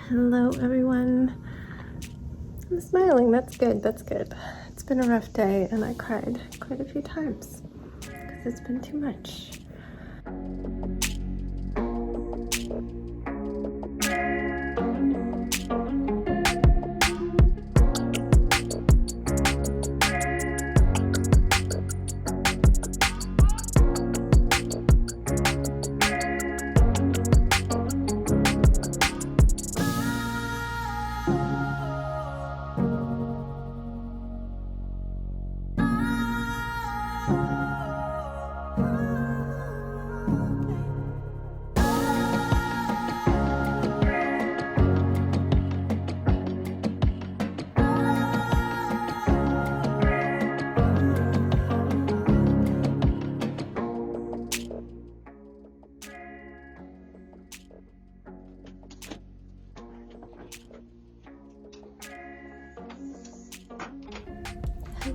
Hello everyone. I'm smiling, that's good, that's good. It's been a rough day and I cried quite a few times because it's been too much.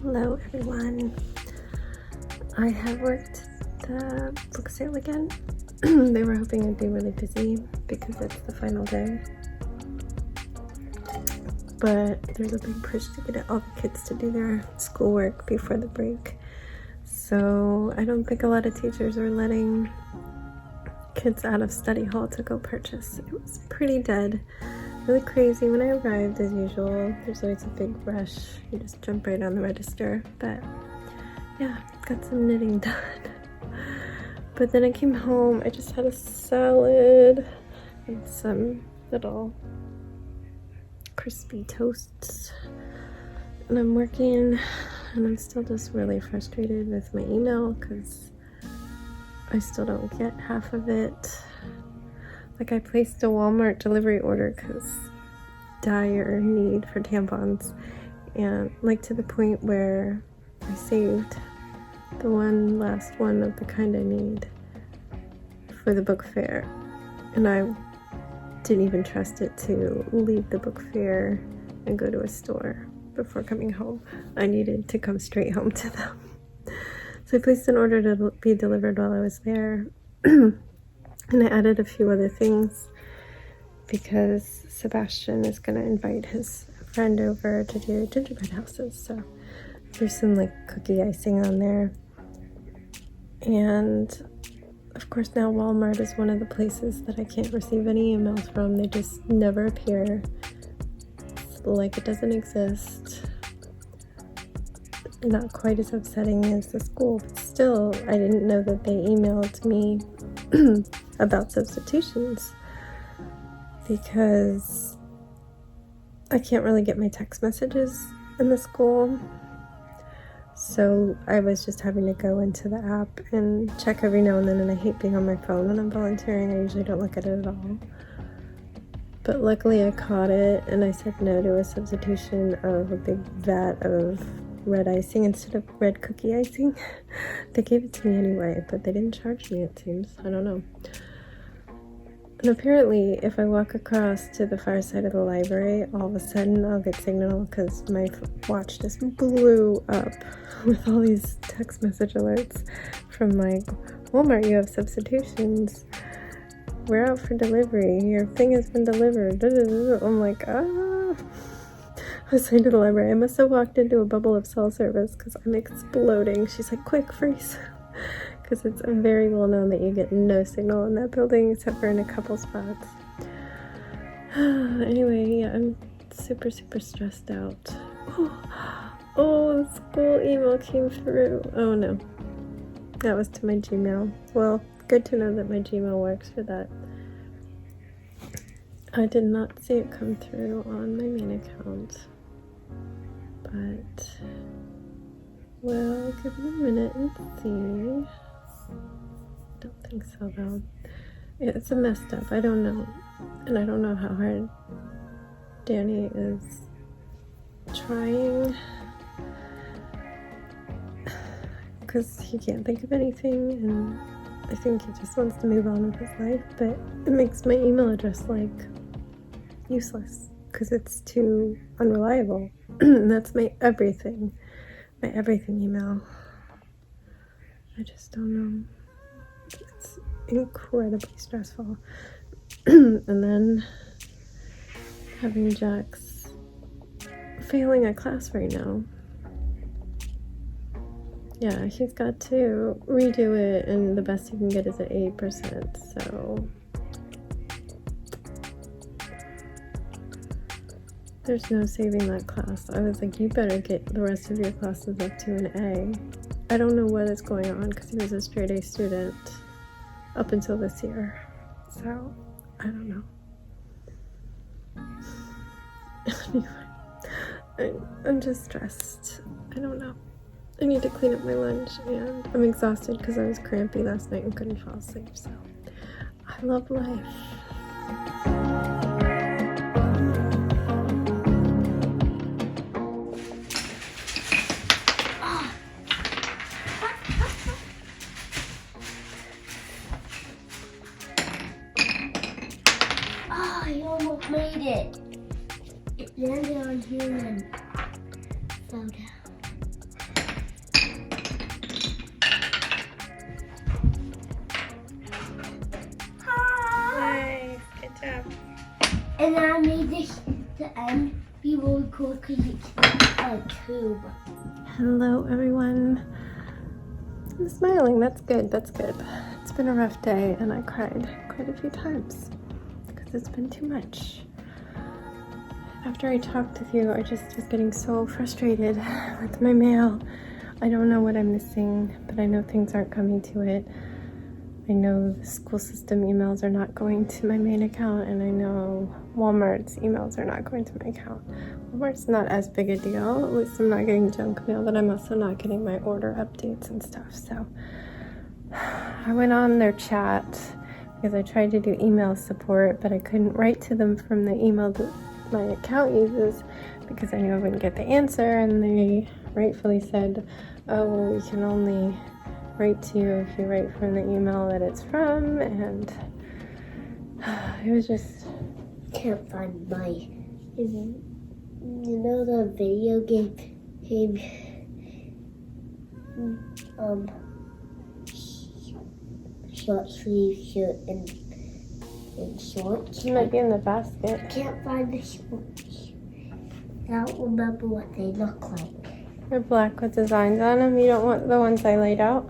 Hello everyone. I have worked the book sale again. They were hoping I'd be really busy because it's the final day. But there's a big push to get all the kids to do their schoolwork before the break. So I don't think a lot of teachers are letting kids out of study hall to go purchase. It was pretty dead. Really crazy when I arrived, as usual. There's always a big rush. You just jump right on the register. But yeah, got some knitting done. But then I came home. I just had a salad and some little crispy toasts. And I'm working, and I'm still just really frustrated with my email because I still don't get half of it. Like, I placed a Walmart delivery order because dire need for tampons, and like to the point where I saved the last one of the kind I need for the book fair, and I didn't even trust it to leave the book fair and go to a store before coming home. I needed to come straight home to them. So I placed an order to be delivered while I was there. And I added a few other things because Sebastian is going to invite his friend over to do gingerbread houses. So there's some like cookie icing on there. And of course now Walmart is one of the places that I can't receive any emails from. They just never appear. It's like it doesn't exist. Not quite as upsetting as the school, but still I didn't know that they emailed me about substitutions because I can't really get my text messages in the school. So I was just having to go into the app and check every now and then, and I hate being on my phone when I'm volunteering. I usually don't look at it at all. But luckily I caught it and I said no to a substitution of a big vat of red icing instead of red cookie icing. They gave it to me anyway, but they didn't charge me, it seems. I don't know. And apparently if I walk across to the far side of the library, all of a sudden I'll get signal because my watch just blew up with all these text message alerts from like, Walmart, you have substitutions. We're out for delivery. Your thing has been delivered. I'm like, I was saying to the library, I must have walked into a bubble of cell service because I'm exploding. She's like, quick, freeze. Because it's very well known that you get no signal in that building except for in a couple spots. Anyway, yeah, I'm super stressed out. Oh, the school email came through. Oh no. That was to my Gmail. Well, good to know that my Gmail works for that. I did not see it come through on my main account. But, well, give me a minute and see. Don't think so though. It's a messed up. I don't know. And I don't know how hard Danny is trying. Because he can't think of anything, and I think he just wants to move on with his life. But it makes my email address like useless because it's too unreliable. That's my everything email. I just don't know. It's incredibly stressful. And then having Jax failing a class right now. Yeah, he's got to redo it, and the best he can get is at 80%, so there's no saving that class. I was like, you better get the rest of your classes up to an A. I don't know what is going on, because he was a straight A student up until this year, so I don't know. Anyway, I'm just stressed. I don't know. I need to clean up my lunch, and I'm exhausted because I was crampy last night and couldn't fall asleep, so I love life. Oh, you almost made it. It landed on here and fell down. And I made this the end be really cool because it's a tube. Hello, everyone. I'm smiling. That's good. That's good. It's been a rough day, and I cried quite a few times because it's been too much. After I talked with you, I just was getting so frustrated with my mail. I don't know what I'm missing, but I know things aren't coming to it. I know the school system emails are not going to my main account, and I know Walmart's emails are not going to my account. Walmart's not as big a deal. At least I'm not getting junk mail, but I'm also not getting my order updates and stuff. So I went on their chat because I tried to do email support, but I couldn't write to them from the email that my account uses because I knew I wouldn't get the answer, and they rightfully said, oh, well, we can only write to you if you write from the email that it's from, and it was just... Can't find my, you know the video game, short sleeve shirt and shorts. It might be in the basket. I can't find the shorts. I don't remember what they look like. They're black with designs on them. You don't want the ones I laid out?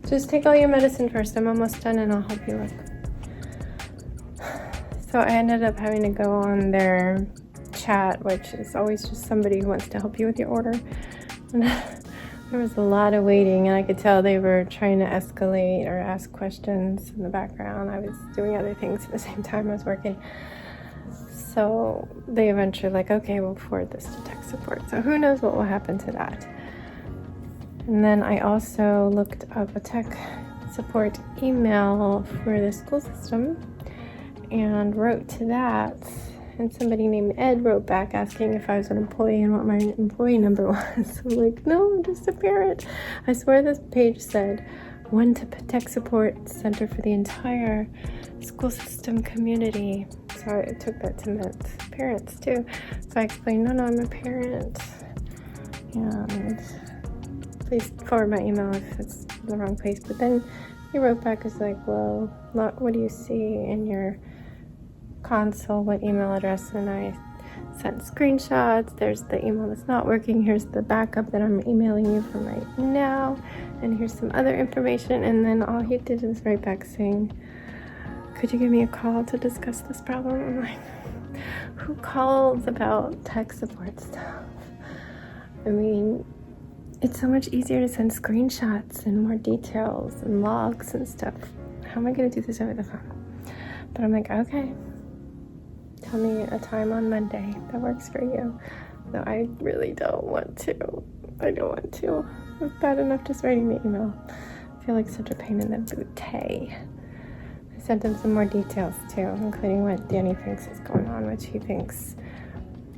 Just take all your medicine first. I'm almost done, and I'll help you look. So I ended up having to go on their chat, which is always just somebody who wants to help you with your order. And there was a lot of waiting, and I could tell they were trying to escalate or ask questions in the background. I was doing other things at the same time I was working. So they eventually like, okay, we'll forward this to tech support. So who knows what will happen to that. And then I also looked up a tech support email for the school system and wrote to that. And somebody named Ed wrote back asking if I was an employee and what my employee number was. I'm like, no, I'm just a parent. I swear this page said one to tech support center for the entire school system community. So I took that to meant parents too. So I explained, no, I'm a parent. And please forward my email if it's the wrong place. But then he wrote back, was like, well, what do you see in your console? What email address? And I sent screenshots. There's the email that's not working. Here's the backup that I'm emailing you from right now. And here's some other information. And then all he did was write back saying, could you give me a call to discuss this problem? I'm like, who calls about tech support stuff? I mean, it's so much easier to send screenshots and more details and logs and stuff. How am I going to do this over the phone? But I'm like, okay, tell me a time on Monday that works for you. No, I really don't want to. I don't want to. It's bad enough just writing the email. I feel like such a pain in the bootay. I sent him some more details too, including what Danny thinks is going on, which he thinks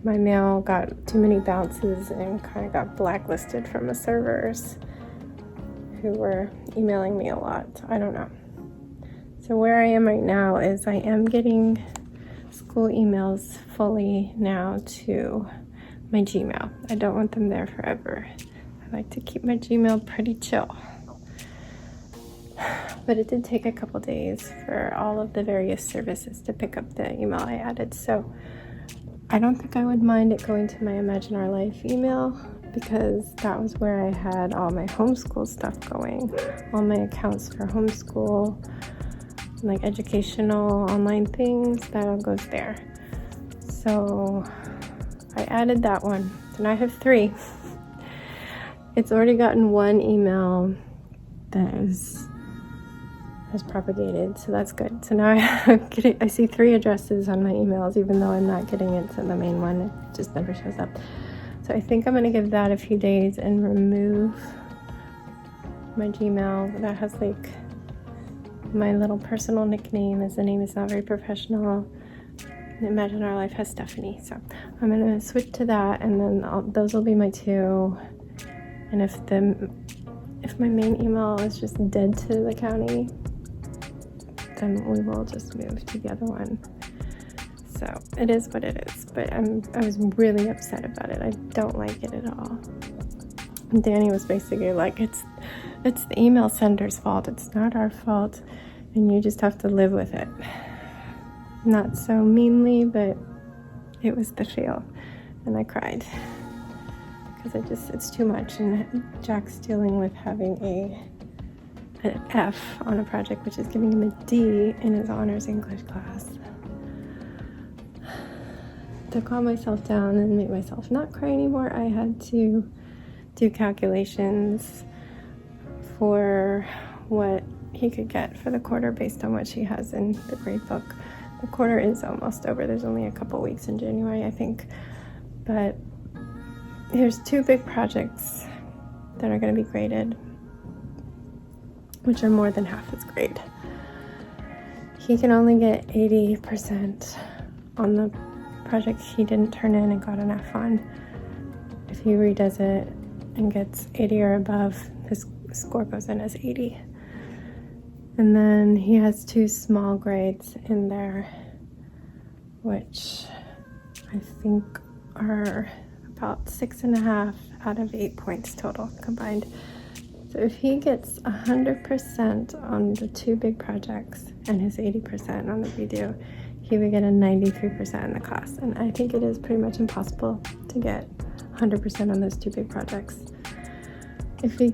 my mail got too many bounces and kind of got blacklisted from the servers who were emailing me a lot. I don't know. So where I am right now is I am getting school emails fully now to my Gmail. I don't want them there forever. I like to keep my Gmail pretty chill. But it did take a couple days for all of the various services to pick up the email I added. So I don't think I would mind it going to my Imagine Our Life email, because that was where I had all my homeschool stuff going, all my accounts for homeschool, like educational online things, that all goes there. So I added that one. So now I have 3. It's already gotten 1 email that has propagated, so that's good. So now I see 3 addresses on my emails, even though I'm not getting it to the main one. It just never shows up. So I think I'm going to give that a few days and remove my Gmail. That has like my little personal nickname, as the name is not very professional. Imagine Our Life has Stephanie. So I'm going to switch to that, and then those will be my 2. And if my main email is just dead to the county, then we will just move to the other one. So it is what it is, but I was really upset about it. I don't like it at all. And Danny was basically like, it's the email sender's fault. It's not our fault, and you just have to live with it. Not so meanly, but it was the feel, and I cried because it's too much. And Jack's dealing with having an F on a project, which is giving him a D in his honors English class. To calm myself down and make myself not cry anymore, I had to do calculations for what he could get for the quarter based on what she has in the grade book. The quarter is almost over. There's only a couple weeks in January, I think. But there's 2 big projects that are going to be graded, which are more than half his grade. He can only get 80% on the project he didn't turn in and got an F on. If he redoes it and gets 80 or above, his score goes in as 80. And then he has 2 small grades in there, which I think are about 6.5 out of 8 points total combined. So if he gets 100% on the 2 big projects and his 80% on the redo, he would get a 93% in the class. And I think it is pretty much impossible to get 100% on those 2 big projects. If he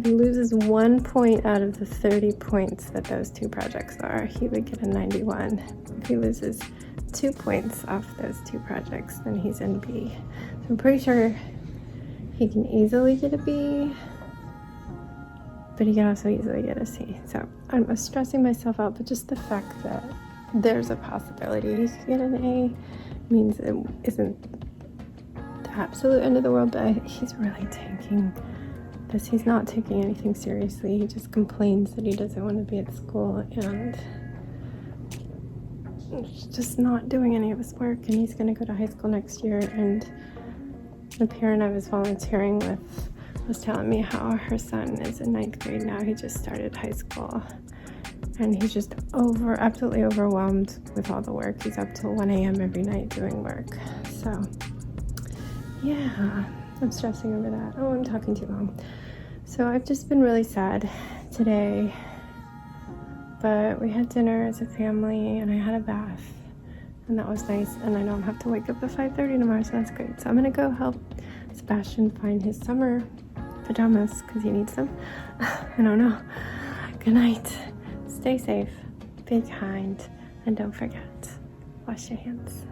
loses 1 point out of the 30 points that those 2 projects are, he would get a 91. If he loses 2 points off those 2 projects, then he's in B. So I'm pretty sure he can easily get a B, but he can also easily get a C. So I'm stressing myself out, but just the fact that there's a possibility he could get an A means it isn't the absolute end of the world, but he's really tanking this. He's not taking anything seriously. He just complains that he doesn't want to be at school, and just not doing any of his work. And he's going to go to high school next year, and the parent I was volunteering with was telling me how her son is in 9th grade now. He just started high school, and he's just absolutely overwhelmed with all the work. He's up till 1 a.m. every night doing work. So yeah, I'm stressing over that. Oh, I'm talking too long. So I've just been really sad today, but we had dinner as a family, and I had a bath, and that was nice. And I don't have to wake up at 5:30 tomorrow, so that's great. So I'm gonna go help Sebastian find his summer pajamas because he needs them. I don't know. Good night. Stay safe, be kind, and don't forget, wash your hands.